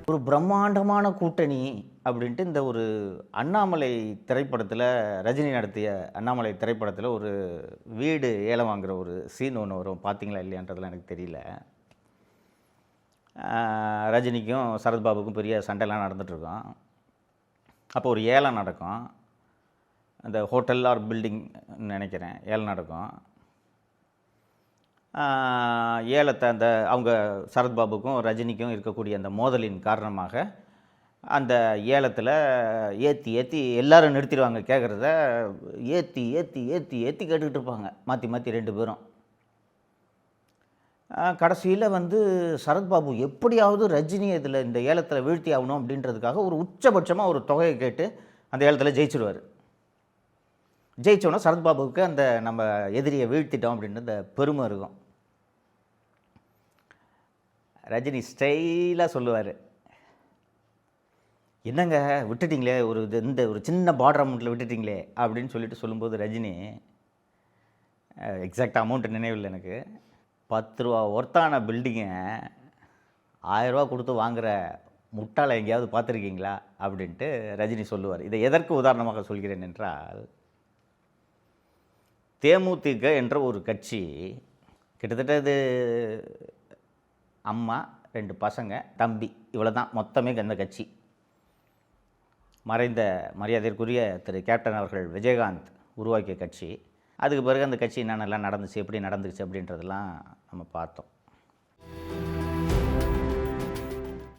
ஒரு பிரம்மாண்டமான கூட்டணி அப்படின்ட்டு இந்த ஒரு அண்ணாமலை திரைப்படத்தில், ரஜினி நடத்திய அண்ணாமலை திரைப்படத்தில் ஒரு வீடு ஏலம் வாங்குற ஒரு சீன் ஒன்று வரும். பார்த்தீங்களா இல்லையான்றதுலாம் எனக்கு தெரியல. ரஜினிக்கும் சரத்பாபுக்கும் பெரிய சண்டைலாம் நடந்துகிட்ருக்கோம். அப்போ ஒரு ஏலம் நடக்கும். அந்த ஹோட்டல் ஆர் பில்டிங் நினைக்கிறேன், ஏலம் நடக்கும். ஏலத்தை அவங்க சரத்பாபுக்கும் ரஜினிக்கும் இருக்கக்கூடிய அந்த மோதலின் காரணமாக அந்த ஏலத்தில் ஏற்றி எல்லோரும் நிறுத்திடுவாங்க. கேட்குறத ஏற்றி கேட்டுக்கிட்டு இருப்பாங்க, மாற்றி மாற்றி 2 பேரும். கடைசியில் சரத்பாபு எப்படியாவது ரஜினி இதில் இந்த ஏலத்தில் வீழ்த்தி ஆகணும் அப்படின்றதுக்காக ஒரு உச்சபட்சமாக ஒரு தொகையை கேட்டு அந்த ஏலத்தில் ஜெயிச்சிடுவார். ஜெயித்தோன்னா சரத்பாபுவுக்கு அந்த நம்ம எதிரியை வீழ்த்திட்டோம் அப்படின்னு இந்த பெருமை இருக்கும். ரஜினி ஸ்டைலாக சொல்லுவார், என்னங்க விட்டுட்டிங்களே, இந்த ஒரு சின்ன பார்டர் அமௌண்ட்டில் விட்டுட்டிங்களே அப்படின்னு சொல்லும்போது ரஜினி, எக்ஸாக்ட் அமௌண்ட்டு நினைவில் எனக்கு, 10 ரூபா ஒர்த்தான பில்டிங்கை 1000 ரூபா கொடுத்து வாங்குகிற முட்டாளை எங்கேயாவது பார்த்துருக்கீங்களா அப்படின்ட்டு ரஜினி சொல்லுவார். இதை எதற்கு உதாரணமாக சொல்கிறேன் என்றால், தேமுதிக என்ற ஒரு கட்சி, கிட்டத்தட்ட இது அம்மா, 2 பசங்க, தம்பி, இவ்வளோ தான் மொத்தமே அந்த கட்சி. மறைந்த மரியாதைக்குரிய திரு கேப்டன் அவர்கள் விஜயகாந்த் உருவாக்கிய கட்சி. அதுக்கு பிறகு அந்த கட்சி என்னென்னலாம் நடந்துச்சு, எப்படி நடந்துச்சு அப்படின்றதெல்லாம் நம்ம பார்த்தோம்.